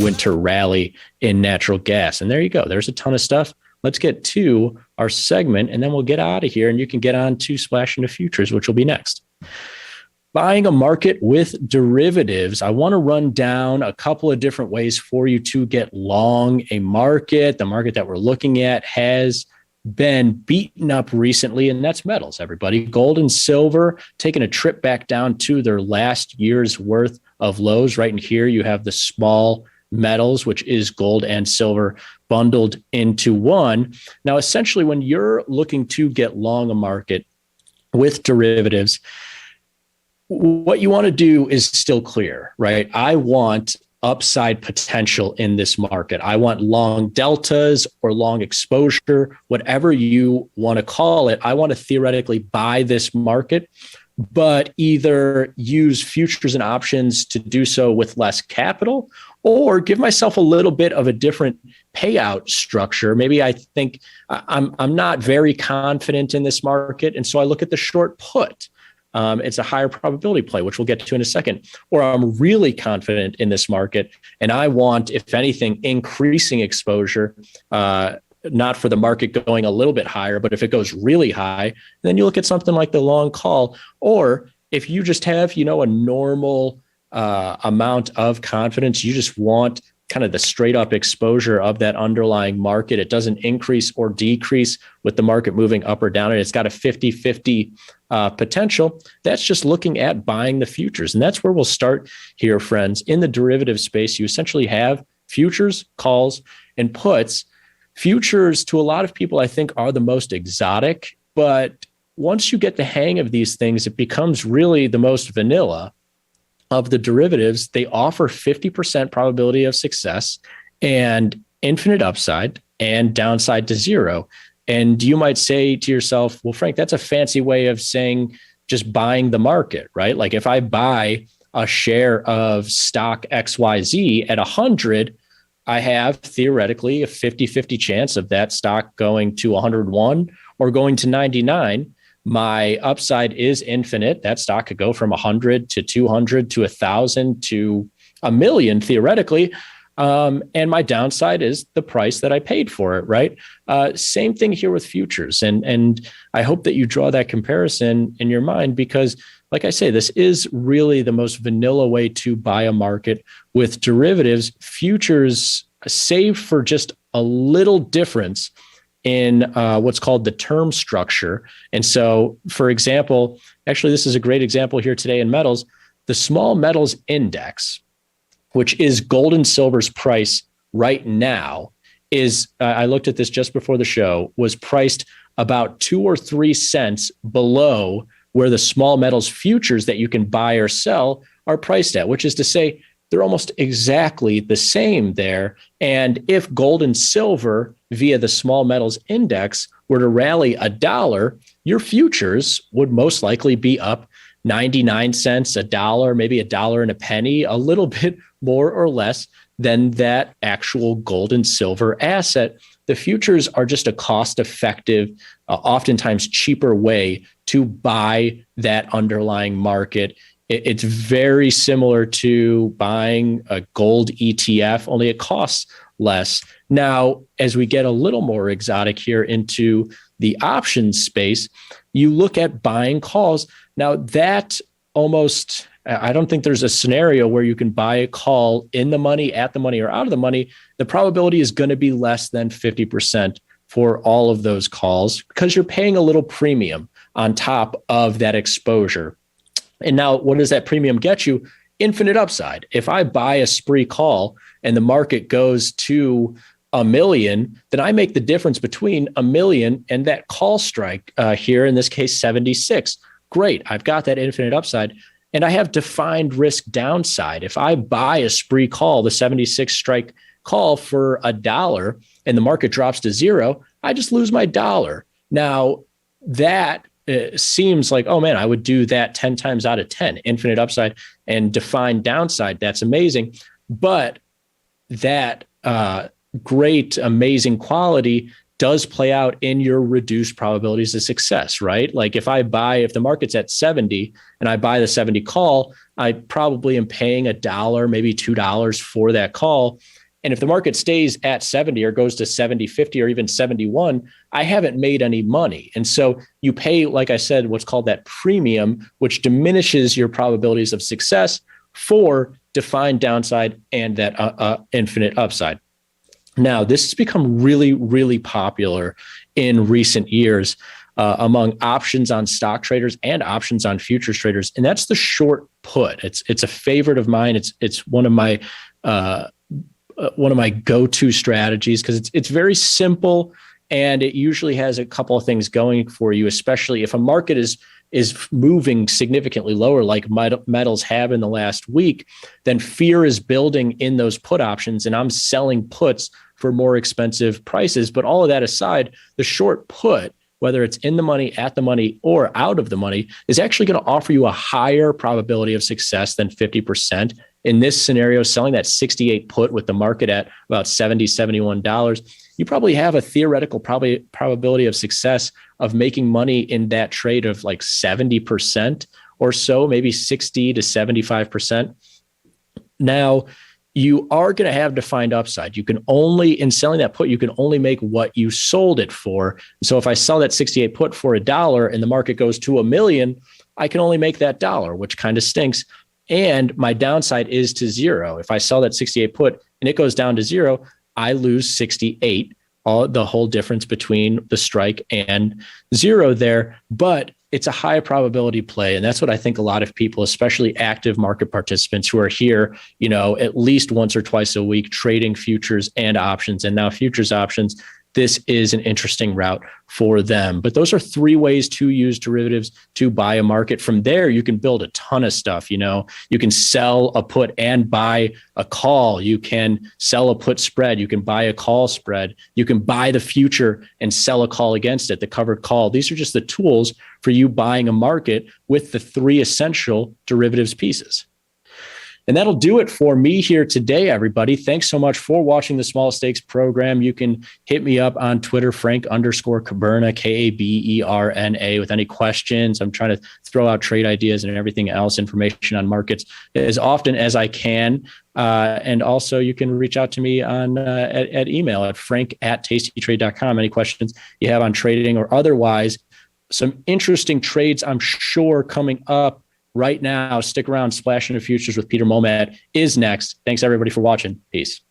winter rally in natural gas. And there you go. There's a ton of stuff. Let's get to our segment, and then we'll get out of here, and you can get on to Splash into Futures, which will be next. Buying a market with derivatives. I want to run down a couple of different ways for you to get long a market. The market that we're looking at has been beaten up recently, and that's metals, everybody. Gold and silver taking a trip back down to their last year's worth of lows. Right in here, you have the small metals, which is gold and silver bundled into one. Now, essentially, when you're looking to get long a market with derivatives, what you want to do is still clear, right? I want upside potential in this market. I want long deltas or long exposure, whatever you want to call it. I want to theoretically buy this market, but either use futures and options to do so with less capital, or give myself a little bit of a different payout structure. Maybe I think I'm not very confident in this market, and so I look at the short put. It's a higher probability play, which we'll get to in a second. Or I'm really confident in this market, and I want, if anything, increasing exposure, not for the market going a little bit higher, but if it goes really high, then you look at something like the long call. Or if you just have, a normal amount of confidence, you just want kind of the straight up exposure of that underlying market. It doesn't increase or decrease with the market moving up or down, and it's got a 50-50 potential. That's just looking at buying the futures. And that's where we'll start here, friends. In the derivative space, you essentially have futures, calls, and puts. Futures, to a lot of people, I think, are the most exotic. But once you get the hang of these things, it becomes really the most vanilla of the derivatives. They offer 50% probability of success and infinite upside and downside to zero. And you might say to yourself, well, Frank, that's a fancy way of saying just buying the market, right? Like if I buy a share of stock XYZ at 100, I have theoretically a 50-50 chance of that stock going to 101 or going to 99. My upside is infinite. That stock could go from 100 to 200 to 1,000 to a million theoretically. And my downside is the price that I paid for it, right? Same thing here with futures. And I hope that you draw that comparison in your mind, because like I say, this is really the most vanilla way to buy a market with derivatives. Futures, save for just a little difference in what's called the term structure. And so, for example, actually, this is a great example here today in metals. The small metals index, which is gold and silver's price right now, is, I looked at this just before the show, was priced about 2 or 3 cents below where the small metals futures that you can buy or sell are priced at, which is to say they're almost exactly the same there. And if gold and silver via the small metals index were to rally $1, your futures would most likely be up 99 cents, $1, maybe $1 and a penny, a little bit more or less than that actual gold and silver asset. The futures are just a cost-effective, oftentimes cheaper way to buy that underlying market. It's very similar to buying a gold ETF, only it costs less. Now, as we get a little more exotic here into the options space, you look at buying calls. Now, that almost, I don't think there's a scenario where you can buy a call in the money, at the money, or out of the money. The probability is going to be less than 50% for all of those calls because you're paying a little premium on top of that exposure. And now, what does that premium get you? Infinite upside. If I buy a spree call and the market goes to $1 million, then I make the difference between $1 million and that call strike here, in this case, 76. Great. I've got that infinite upside. And I have defined risk downside. If I buy a spree call, the 76 strike call for $1, and the market drops to zero, I just lose my dollar. Now, that seems like, oh man, I would do that 10 times out of 10, infinite upside and defined downside. That's amazing. But that great, amazing quality does play out in your reduced probabilities of success, right? Like if the market's at 70 and I buy the 70 call, I probably am paying $1, maybe $2 for that call. And if the market stays at 70 or goes to 70, 50, or even 71, I haven't made any money. And so you pay, like I said, what's called that premium, which diminishes your probabilities of success for defined downside and that infinite upside. Now, this has become really, really popular in recent years among options on stock traders and options on futures traders, and that's the short put. It's a favorite of mine. It's one of my go-to strategies because it's very simple, and it usually has a couple of things going for you, especially if a market is moving significantly lower like metals have in the last week. Then fear is building in those put options, and I'm selling puts for more expensive prices. But all of that aside, the short put, whether it's in the money, at the money, or out of the money, is actually going to offer you a higher probability of success than 50%. In this scenario, selling that 68 put with the market at about $70, $71, you probably have a theoretical probability of success of making money in that trade of like 70% or so, maybe 60 to 75%. Now, you are going to have defined upside. You can only, in selling that put, you can only make what you sold it for. So if I sell that 68 put for $1 and the market goes to $1 million, I can only make that $1, which kind of stinks. And my downside is to zero. If I sell that 68 put and it goes down to zero, I lose 68, the whole difference between the strike and zero there. But it's a high probability play. And that's what I think a lot of people, especially active market participants who are here, at least once or twice a week, trading futures and options, and now futures options, this is an interesting route for them. But those are 3 ways to use derivatives to buy a market. From there, you can build a ton of stuff. You can sell a put and buy a call. You can sell a put spread. You can buy a call spread. You can buy the future and sell a call against it, the covered call. These are just the tools for you buying a market with the 3 essential derivatives pieces. And that'll do it for me here today, everybody. Thanks so much for watching the Small Stakes program. You can hit me up on Twitter, Frank_Caberna, Kaberna, with any questions. I'm trying to throw out trade ideas and everything else, information on markets as often as I can. And also you can reach out to me on at email at frank@tastytrade.com. Any questions you have on trading or otherwise. Some interesting trades, I'm sure, coming up right now. Stick around. Splash into Futures with Peter Momad is next. Thanks, everybody, for watching. Peace.